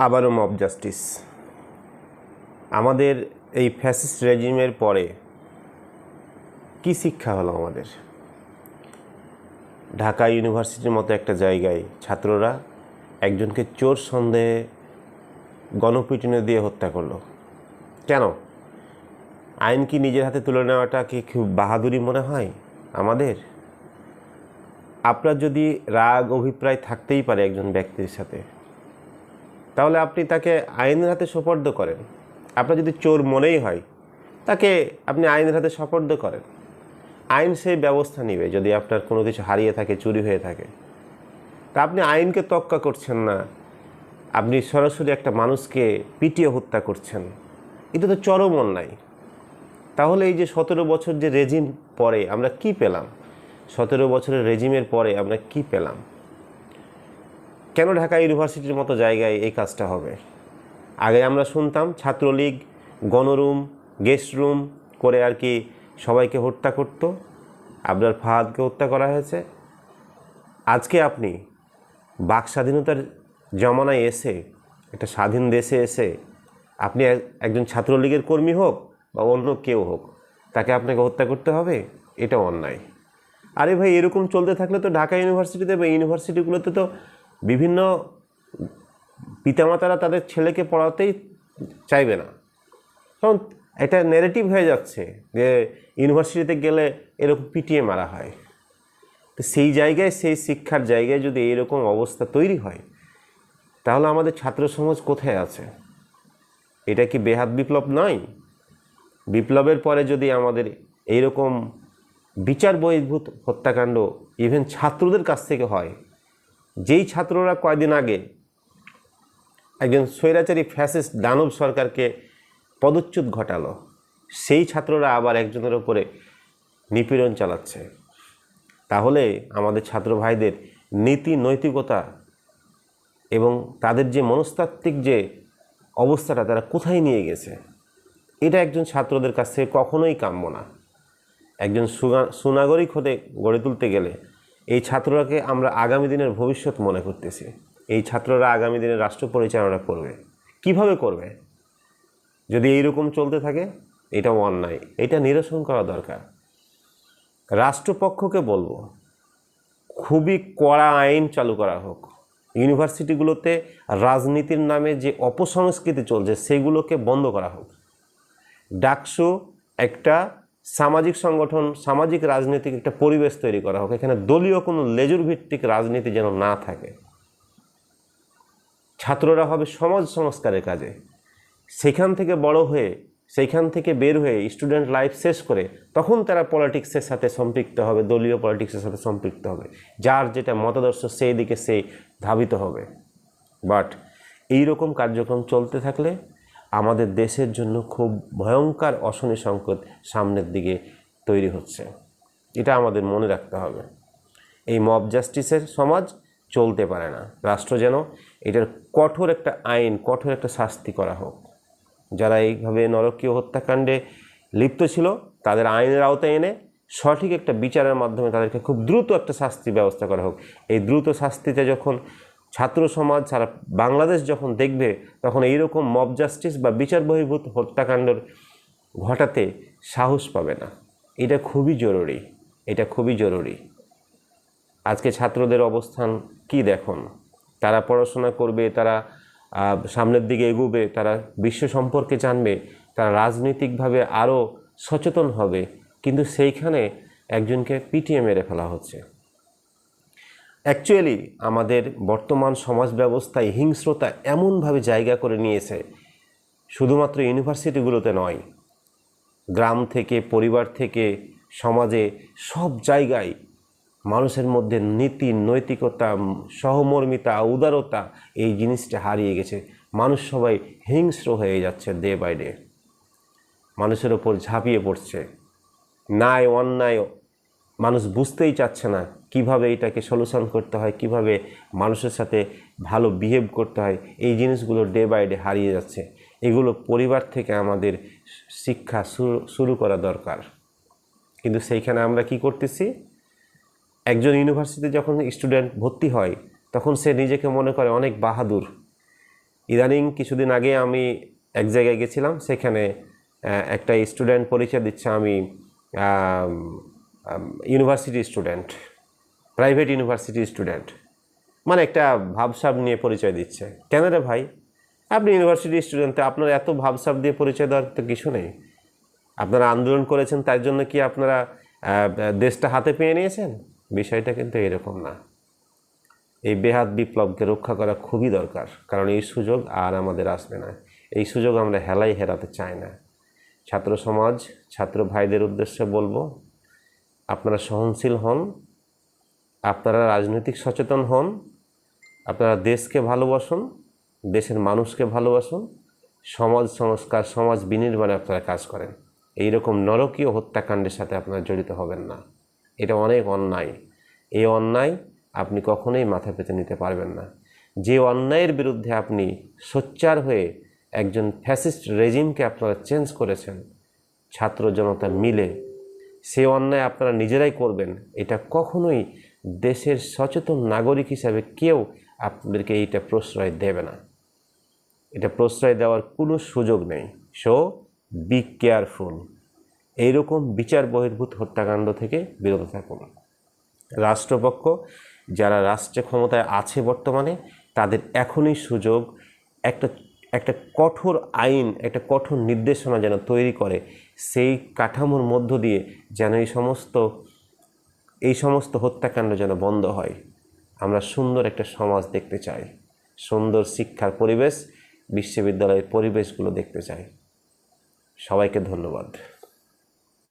আবারও mob justice. আমাদের এই ফ্যাসিস্ট রেজিমের পরে কি শিক্ষা হলো আমাদের? ঢাকা ইউনিভার্সিটির মতো একটা জায়গায় ছাত্ররা একজনকে চোর সন্দেহে গণপিটুনি দিয়ে হত্যা করলো। কেন? আইন কি নিজের হাতে তুলে নেওয়াটা কি খুব বাহাদুরি মনে হয় আমাদের? আপনার যদি রাগ অভিপ্রায় থাকতেই পারে একজন ব্যক্তির সাথে, তাহলে আপনি তাকে আইনের হাতে সোপর্দ করেন। আপনার যদি চোর মনেই হয়, তাকে আপনি আইনের হাতে সোপর্দ করেন। আইন সেই ব্যবস্থা নেবে যদি আপনার কোনো কিছু হারিয়ে থাকে, চুরি হয়ে থাকে। তা আপনি আইনকে তোয়াক্কা করছেন না, আপনি সরাসরি একটা মানুষকে পিটিয়ে হত্যা করছেন। এটা তো চরম অন্যায়। তাহলে এই যে 17 বছর যে রেজিম পরে আমরা কি পেলাম? 17 বছরের রেজিমের পরে আমরা কি পেলাম? কেন ঢাকা ইউনিভার্সিটির মতো জায়গায় এই কাজটা হবে? আগে আমরা শুনতাম ছাত্রলীগ গণরুম, গেস্ট রুম করে আর কি সবাইকে হত্যা করত। আবরার ফাহাদকে হত্যা করা হয়েছে। আজকে আপনি বাক স্বাধীনতার জমানায় এসে, একটা স্বাধীন দেশে এসে, আপনি একজন ছাত্রলীগের কর্মী হোক বা অন্য কেউ হোক, তাকে আপনাকে হত্যা করতে হবে? এটা অন্যায়। আরে ভাই, এরকম চলতে থাকলে তো ঢাকা ইউনিভার্সিটিতে বা ইউনিভার্সিটিগুলোতে তো বিভিন্ন পিতামাতারা তাদের ছেলেকে পড়াতেই চাইবে না। কারণ একটা ন্যারেটিভ হয়ে যাচ্ছে যে ইউনিভার্সিটিতে গেলে এরকম পিটিয়ে মারা হয়। তো সেই জায়গায়, সেই শিক্ষার জায়গায় যদি এইরকম অবস্থা তৈরি হয়, তাহলে আমাদের ছাত্র সমাজ কোথায় আছে? এটা কি বেহাত বিপ্লব নয়? বিপ্লবের পরে যদি আমাদের এইরকম বিচার বহির্ভূত হত্যাকাণ্ড ইভেন ছাত্রদের কাছ থেকে হয়, যেই ছাত্ররা কয়দিন আগে একজন স্বৈরাচারী ফ্যাসিস্ট দানব সরকারকে পদচ্যুত ঘটালো, সেই ছাত্ররা আবার একজনের ওপরে নিপীড়ন চালাচ্ছে, তাহলে আমাদের ছাত্র ভাইদের নীতি নৈতিকতা এবং তাদের যে মনস্তাত্ত্বিক যে অবস্থাটা তারা কোথায় নিয়ে গেছে, এটা একজন ছাত্রদের কাছ থেকে কখনোই কাম্য না। একজন সুনাগরিক হতে গড়ে তুলতে গেলে এই ছাত্ররাকে আমরা আগামী দিনের ভবিষ্যৎ মনে করতেছি। এই ছাত্ররা আগামী দিনের রাষ্ট্র পরিচালনা করবে। কিভাবে করবে? যদি এইরকম চলতে থাকে, এটাও অন্যায়, এটা নিরসন করা দরকার। রাষ্ট্রপক্ষকে বলবো, খুবই কড়া আইন চালু করা হোক। ইউনিভার্সিটিগুলোতে রাজনীতির নামে যে অপসংস্কৃতি চলছে সেগুলোকে বন্ধ করা হোক। ডাকসু একটা সামাজিক সংগঠন, সামাজিক রাজনৈতিক একটা পরিবেশ তৈরি করা হোক। এখানে দলীয় কোনো লেজুর ভিত্তিক রাজনীতি যেন না থাকে। ছাত্ররা হবে সমাজ সংস্কারের কাজে। সেখান থেকে বড় হয়ে, সেইখান থেকে বের হয়ে স্টুডেন্ট লাইফ শেষ করে তখন তারা পলিটিক্সের সাথে সম্পৃক্ত হবে, দলীয় পলিটিক্সের সাথে সম্পৃক্ত হবে। যার যেটা মতাদর্শ সেই দিকে সে ধাবিত হবে। বাট এইরকম কার্যক্রম চলতে থাকলে আমাদের দেশের জন্য খুব ভয়ঙ্কর অশনি সংকট সামনের দিকে তৈরি হচ্ছে। এটা আমাদের মনে রাখতে হবে। এই মব জাস্টিসের সমাজ চলতে পারে না। রাষ্ট্র যেন এটার কঠোর একটা আইন, কঠোর একটা শাস্তি করা হোক। যারা এইভাবে নরকীয় হত্যাকাণ্ডে লিপ্ত ছিল তাদের আইনের আওতায় এনে সঠিক একটা বিচারের মাধ্যমে তাদেরকে খুব দ্রুত একটা শাস্তি ব্যবস্থা করা হোক। এই দ্রুত শাস্তিতে যখন ছাত্র সমাজ সারা বাংলাদেশ যখন দেখবে, তখন এইরকম মব জাস্টিস বা বিচার বহির্ভূত হত্যাকাণ্ড ঘটাতে সাহস পাবে না। এটা খুবই জরুরি, এটা খুবই জরুরি। আজকে ছাত্রদের অবস্থান কি দেখুন। তারা পড়াশোনা করবে, তারা সামনের দিকে এগোবে, তারা বিশ্ব সম্পর্কে জানবে, তারা রাজনৈতিকভাবে আরও সচেতন হবে, কিন্তু সেইখানে একজনকে পিটিয়ে মেরে ফেলা হচ্ছে। অ্যাকচুয়ালি আমাদের বর্তমান সমাজ ব্যবস্থায় হিংস্রতা এমনভাবে জায়গা করে নিয়েছে, শুধুমাত্র ইউনিভার্সিটিগুলোতে নয়, গ্রাম থেকে, পরিবার থেকে, সমাজে, সব জায়গায় মানুষের মধ্যে নীতি নৈতিকতা, সহমর্মিতা, উদারতা এই জিনিসটা হারিয়ে গেছে। মানুষ সবাই হিংস্র হয়ে যাচ্ছে ডে বাই ডে। মানুষের ওপর ঝাঁপিয়ে পড়ছে। ন্যায় অন্যায় মানুষ বুঝতেই চাচ্ছে না, কিভাবে এটাকে সলিউশন করতে হয়, কিভাবে মানুষের সাথে ভালো বিহেভ করতে হয়। এই জিনিসগুলো ডে বাই ডে হারিয়ে যাচ্ছে। এগুলো পরিবার থেকে আমাদের শিক্ষা শুরু করা দরকার। কিন্তু সেইখানে আমরা কি করতেছি? একজন ইউনিভার্সিটিতে যখন স্টুডেন্ট ভর্তি হয় তখন সে নিজেকে মনে করে অনেক বাহাদুর। ইদানিং কিছুদিন আগে আমি এক জায়গায় গেছিলাম, সেখানে একটা স্টুডেন্ট পরিচয় দিচ্ছে আমি university student, private university student, মানে একটা ভাবসাব নিয়ে পরিচয় দিচ্ছে। কেন রে ভাই, আপনি ইউনিভার্সিটি স্টুডেন্ট, তো আপনার এত ভাবসাব দিয়ে পরিচয় দেওয়ার তো কিছু নেই। আপনারা আন্দোলন করেছেন, তার জন্য কি আপনারা দেশটা হাতে পেয়ে নিয়েছেন? বিষয়টা কিন্তু এরকম না। এই বেহাত বিপ্লবকে রক্ষা করা খুবই দরকার, কারণ এই সুযোগ আর আমাদের আসবে না। এই সুযোগ আমরা হেলাই হেরাতে চাই না। ছাত্র সমাজ, ছাত্র ভাইদের উদ্দেশ্যে বলবো, আপনারা সহনশীল হন, আপনারা রাজনৈতিক সচেতন হন, আপনারা দেশকে ভালোবাসুন, দেশের মানুষকে ভালোবাসুন, সমাজ সংস্কার, সমাজ বিনির্মাণে আপনারা কাজ করেন। এই রকম নরকীয় হত্যাকাণ্ডের সাথে আপনারা জড়িত হবেন না। এটা অনেক অন্যায়। এই অন্যায় আপনি কখনোই মাথা পেতে নিতে পারবেন না। যে অন্যায়ের বিরুদ্ধে আপনি সোচ্চার হয়ে একজন ফ্যাসিস্ট রেজিমকে আপনারা চেঞ্জ করেছেন ছাত্র জনতা মিলে, সেই অন্যায় আপনারা নিজেরাই করবেন, এটা কখনোই দেশের সচেতন নাগরিক হিসাবে কেউ আপনাদেরকে এইটা প্রশ্রয় দেবে না। এটা প্রশ্রয় দেওয়ার কোনো সুযোগ নেই। So be careful. এইরকম বিচার বহির্ভূত হত্যাকাণ্ড থেকে বিরত থাকুন। রাষ্ট্রপক্ষ যারা রাষ্ট্রে ক্ষমতায় আছে বর্তমানে, তাদের এখনই সুযোগ, একটা কঠোর আইন, একটা কঠোর নির্দেশনা যেন তৈরি করে, সেই কাঠামোর মধ্য দিয়ে যেন এই সমস্ত হত্যাকাণ্ড যেন বন্ধ হয়। আমরা সুন্দর একটা সমাজ দেখতে চাই, সুন্দর শিক্ষার পরিবেশ, বিশ্ববিদ্যালয়ের পরিবেশগুলো দেখতে চাই। সবাইকে ধন্যবাদ।